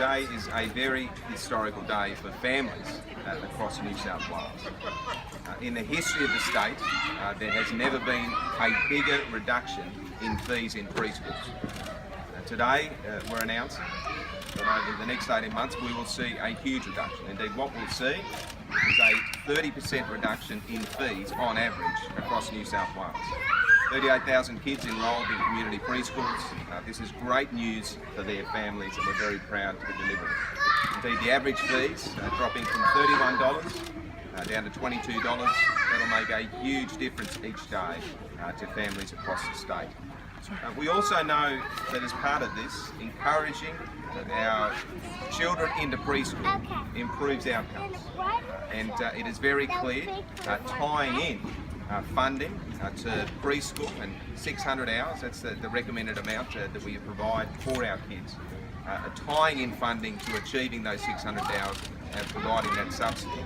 today is a very historical day for families across New South Wales. In the history of the state, there has never been a bigger reduction in fees in preschools. Today, we're announcing that over the next 18 months we will see a huge reduction. Indeed, what we'll see is a 30% reduction in fees on average across New South Wales. 38,000 kids enrolled in community preschools. This is great news for their families and we're very proud to deliver it. Indeed, the average fees dropping from $31 down to $22. That'll make a huge difference each day to families across the state. We also know that as part of this, encouraging our children into preschool improves outcomes. And it is very clear tying in funding to preschool and 600 hours, that's the recommended amount that we provide for our kids. Tying in funding to achieving those 600 hours and providing that subsidy,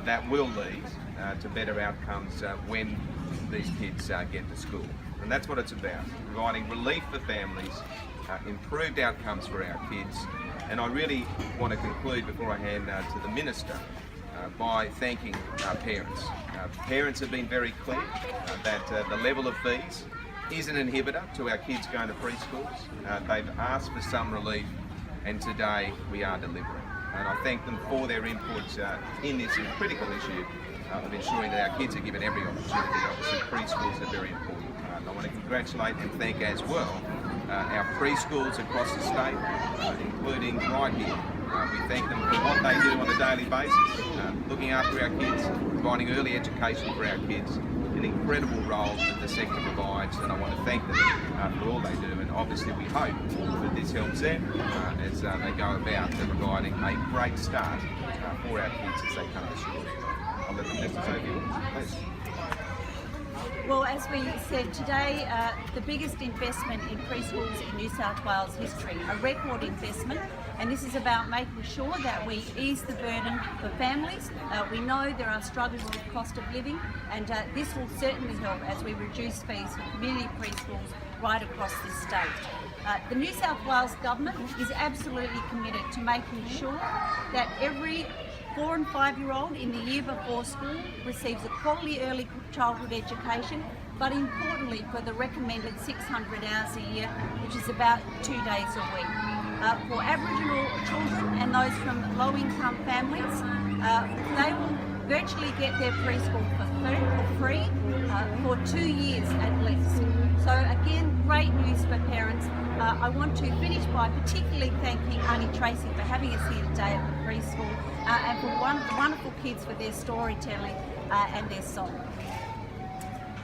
that will lead to better outcomes when these kids get to school. And that's what it's about, providing relief for families, improved outcomes for our kids. And I really want to conclude before I hand to the Minister by thanking our parents. Parents have been very clear that the level of fees is an inhibitor to our kids going to preschools. They've asked for some relief and today we are delivering. And I thank them for their input in this critical issue of ensuring that our kids are given every opportunity. Obviously preschools are very important. I want to congratulate and thank as well our preschools across the state, including right here. We thank them for what they do on a daily basis, looking after our kids, providing early education for our kids, an incredible role that the sector provides, and I want to thank them for all they do. And obviously we hope that this helps them as they go about providing a great start for our kids as they come to school. I'll let the Minister say a few words, please. Well, as we said today, the biggest investment in preschools in New South Wales history, a record investment, and this is about making sure that we ease the burden for families. We know there are struggles with cost of living, and this will certainly help as we reduce fees for community preschools right across the state. The New South Wales Government is absolutely committed to making sure that every 4 and 5-year-old in the year before school receives a quality early childhood education, but importantly for the recommended 600 hours a year, which is about 2 days a week. For Aboriginal children and those from low-income families, they will virtually get their preschool for free for 2 years at least. So again, great news for parents. I want to finish by particularly thanking Auntie Tracy for having us here today at the preschool and for wonderful kids for their storytelling and their song.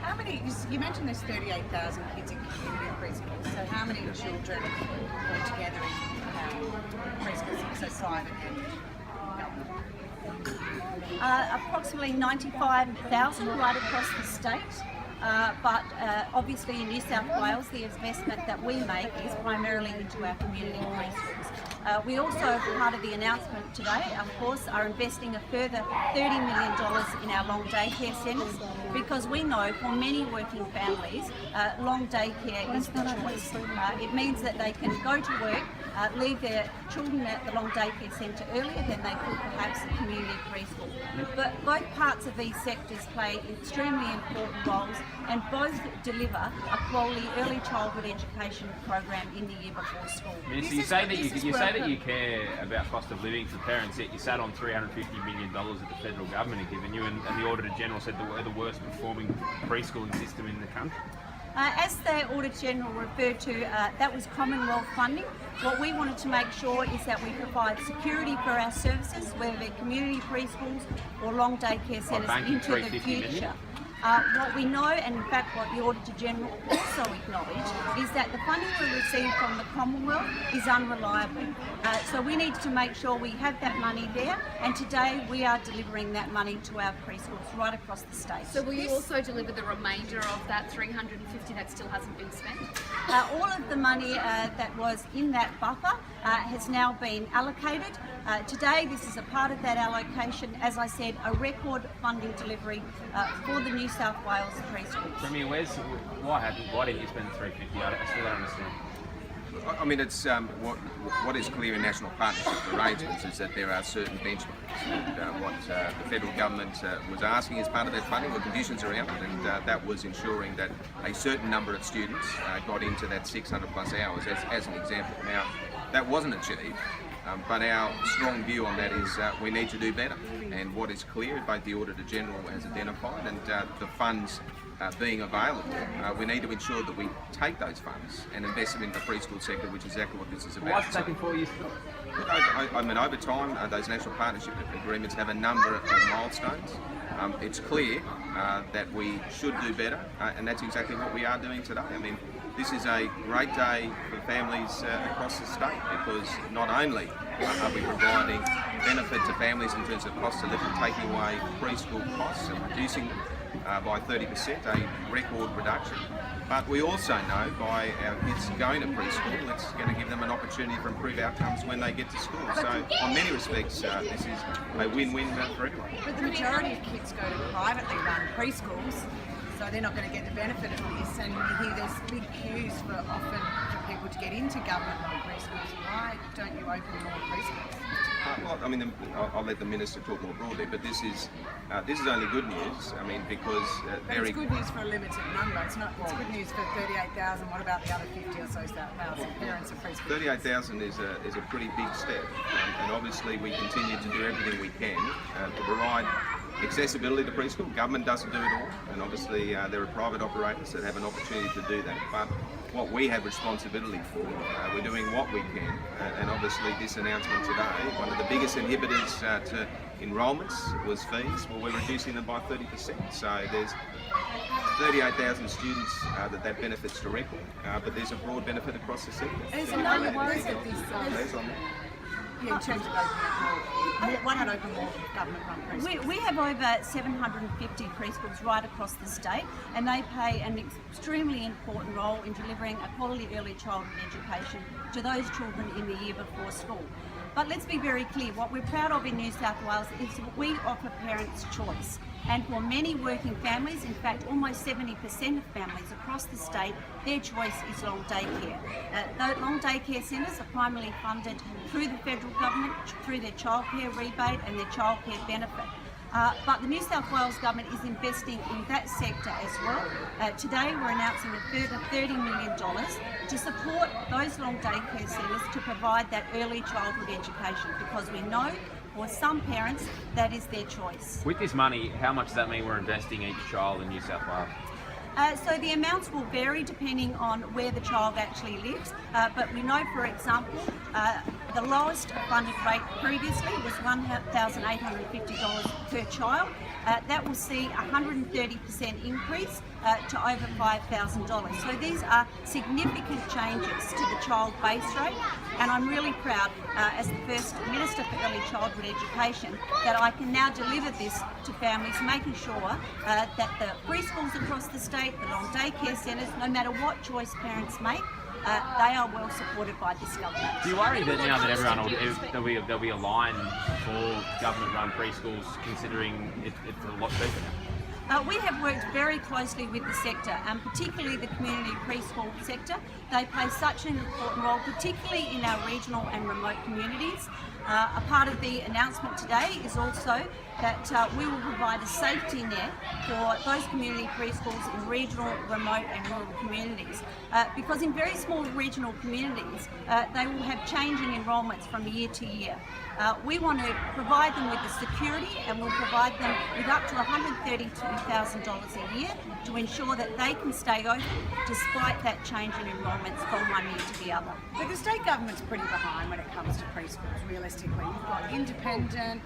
How many, you mentioned there's 38,000 kids in community preschool, so how many children altogether in preschool society? Approximately 95,000 right across the state. But obviously in New South Wales the investment that we make is primarily into our community preschools. We also, as part of the announcement today, of course, are investing a further $30 million in our long daycare centres because we know for many working families long daycare is the choice. It means that they can go to work, leave their children at the long daycare centre earlier than they could perhaps at community preschool. But both parts of these sectors play extremely important roles and both deliver a quality early childhood education program in the year before school. Minister, you say that you care about cost of living for parents, yet you sat on $350 million that the federal government had given you, and the Auditor General said that we're the worst performing preschooling system in the country. As the Auditor General referred to, that was Commonwealth funding. What we wanted to make sure is that we provide security for our services, whether they're community preschools or long daycare centres into the future. What we know, and in fact what the Auditor General also acknowledged, is that the funding we receive from the Commonwealth is unreliable. So we need to make sure we have that money there, and today we are delivering that money to our preschools right across the state. So will you also deliver the remainder of that 350 that still hasn't been spent? All of the money that was in that buffer has now been allocated. Today this is a part of that allocation, as I said, a record funding delivery for the New South Wales preschool. Premier, why didn't you spend the 350? I still don't understand. I mean, it's what is clear in national partnership arrangements is that there are certain benchmarks. And what the federal government was asking as part of that funding were conditions around it, and that was ensuring that a certain number of students got into that 600 plus hours as an example. Now, that wasn't achieved. But our strong view on that is we need to do better. And what is clear, both the Auditor General has identified and the funds being available, we need to ensure that we take those funds and invest them in the preschool sector, which is exactly what this is about. Why is it taking 4 years? Look, I mean, over time, those national partnership agreements have a number of milestones. It's clear that we should do better, and that's exactly what we are doing today. I mean, this is a great day for families across the state because not only are we providing benefit to families in terms of cost of living, taking away preschool costs and reducing them by 30%, a record reduction. But we also know by our kids going to preschool, it's going to give them an opportunity for improved outcomes when they get to school. So, on many respects, this is a win-win for everyone. But the majority of kids go to privately run preschools, so they're not going to get the benefit of this. And you hear there's big queues for people to get into government-run preschools. Why don't you open more preschools? Well, I mean, I'll let the minister talk more broadly, but this is only good news. I mean, because But it's good news for a limited number. It's good news for 38,000. What about the other 50 or so thousand parents of preschool? 38,000 is a pretty big step, and obviously we continue to do everything we can to provide accessibility to preschool. Government doesn't do it all, and obviously there are private operators that have an opportunity to do that. But what we have responsibility for, we're doing what we can, and obviously this announcement today, one of the biggest inhibitors to enrolments was fees. Well, we're reducing them by 30%. So there's 38,000 students that benefits directly, but there's a broad benefit across the sector. There's a number worries that this There's on there. in terms of opening up more. Why not open more government-run preschools? We have over 750 preschools right across the state, and they play an extremely important role in delivering a quality early childhood education to those children in the year before school. But let's be very clear, what we're proud of in New South Wales is that we offer parents choice. And for many working families, in fact almost 70% of families across the state, their choice is long day care. The long day care centres are primarily funded through the federal government, through their childcare rebate and their childcare benefit. But the New South Wales Government is investing in that sector as well. Today we're announcing a further $30 million to support those long daycare centres to provide that early childhood education, because we know for some parents that is their choice. With this money, how much does that mean we're investing each child in New South Wales? So the amounts will vary depending on where the child actually lives, but we know, for example, the lowest funded rate previously was $1,850 per child. That will see a 130% increase to over $5,000. So these are significant changes to the child base rate, and I'm really proud as the first Minister for Early Childhood Education that I can now deliver this to families, making sure that the preschools across the state, the long daycare centres, no matter what choice parents make, they are well supported by this government. Do you worry that now that everyone there'll be a line for government-run preschools, considering it's a lot cheaper now? We have worked very closely with the sector, and particularly the community preschool sector. They play such an important role, particularly in our regional and remote communities. A part of the announcement today is also that we will provide a safety net for those community preschools in regional, remote and rural communities. Because in very small regional communities, they will have changing enrolments from year to year. We want to provide them with the security, and we'll provide them with up to $132,000 a year to ensure that they can stay open despite that change in enrolments from one year to the other. But the state government's pretty behind when it comes to preschools, realistically. You've got independent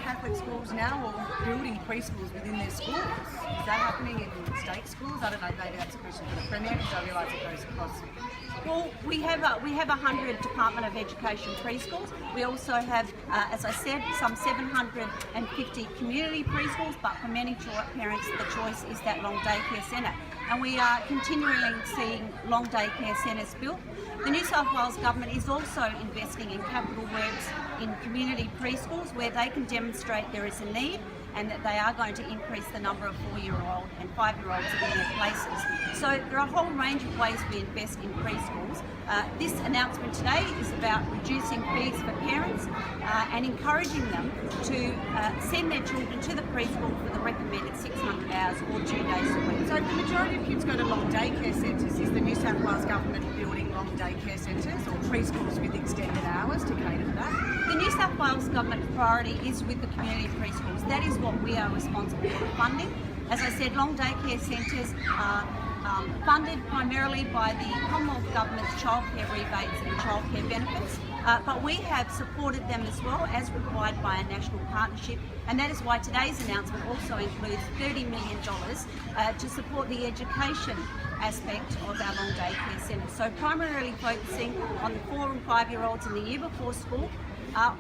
Catholic schools now all building preschools within their schools. Is that happening in state schools? I don't know, maybe that's a question for the Premier, because I realise it goes across. Well, we have 100 Department of Education preschools. We also have, as I said, some 750 community preschools, but for many parents the choice is that long daycare centre. And we are continually seeing long daycare centres built. The New South Wales Government is also investing in capital works in community preschools where they can demonstrate there is a need and that they are going to increase the number of 4-year-old and 5-year-olds in their places. So there are a whole range of ways we invest in preschools. This announcement today is about reducing fees for parents and encouraging them to send their children to the preschool for the recommended 600 hours or 2 days a week. So the majority of kids go to long daycare centres. Is the New South Wales government building long daycare centres or preschools with extended hours to cater for that? The New South Wales government priority is with the community preschools. That is what we are responsible for funding. As I said, long daycare centres are funded primarily by the Commonwealth Government's childcare rebates and childcare benefits, but we have supported them as well as required by a national partnership, and that is why today's announcement also includes $30 million to support the education aspect of our long daycare centres. So primarily focusing on the 4 and 5-year-olds in the year before school,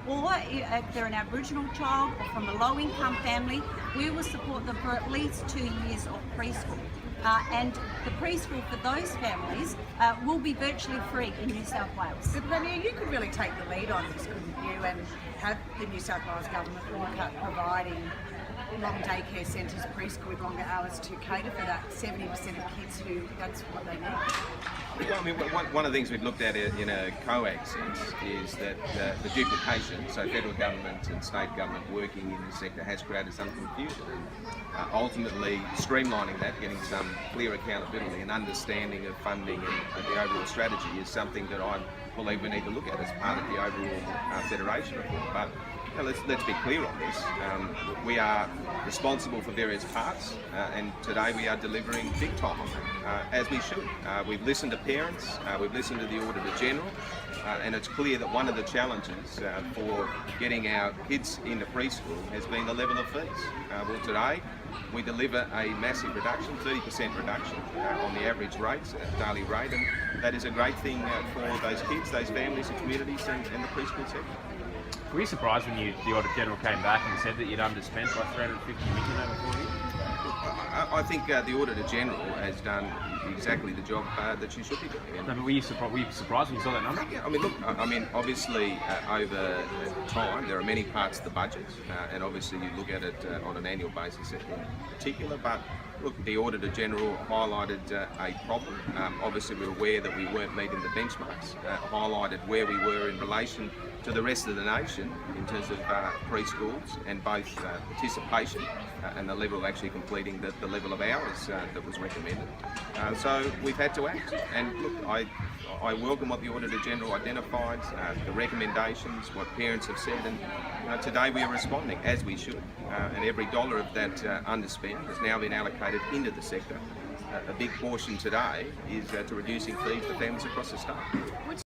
or if they're an Aboriginal child or from a low-income family, we will support them for at least 2 years of preschool. And the preschool for those families will be virtually free in New South Wales. But Vania, you could really take the lead on this, couldn't you, and have the New South Wales government look at providing long daycare centres, preschool with longer hours to cater for that 70% of kids who that's what they need. Well, I mean, one of the things we've looked at in a COAG sense is that the duplication, so federal government and state government working in the sector has created some confusion. Ultimately, streamlining that, getting some clear accountability and understanding of funding and the overall strategy is something that I believe we need to look at as part of the overall federation reform. But let's be clear on this. We are responsible for various parts, and today we are delivering big time on that, as we should. We've listened to parents, we've listened to the Auditor General, and it's clear that one of the challenges for getting our kids into preschool has been the level of fees. Well, today we deliver a massive reduction, 30% reduction on the average rates, daily rate, and that is a great thing for those kids, those families, and communities, and the preschool sector. Were you surprised when the Auditor General came back and said that you'd underspent by $350 million over 4 years? I think the Auditor General has done exactly the job that she should be doing. No, but were you surprised when you saw that number? Yeah, I mean, look, obviously over time there are many parts of the budget, and obviously you look at it on an annual basis in particular, but look, the Auditor General highlighted a problem. Obviously we're aware that we weren't meeting the benchmarks, highlighted where we were in relation to the rest of the nation in terms of preschools and both participation and the level of actually completing the level of hours that was recommended. So we've had to act, and look, I welcome what the Auditor General identified, the recommendations, what parents have said, and today we are responding as we should, and every dollar of that underspend has now been allocated into the sector. A big portion today is to reducing fees for families across the state.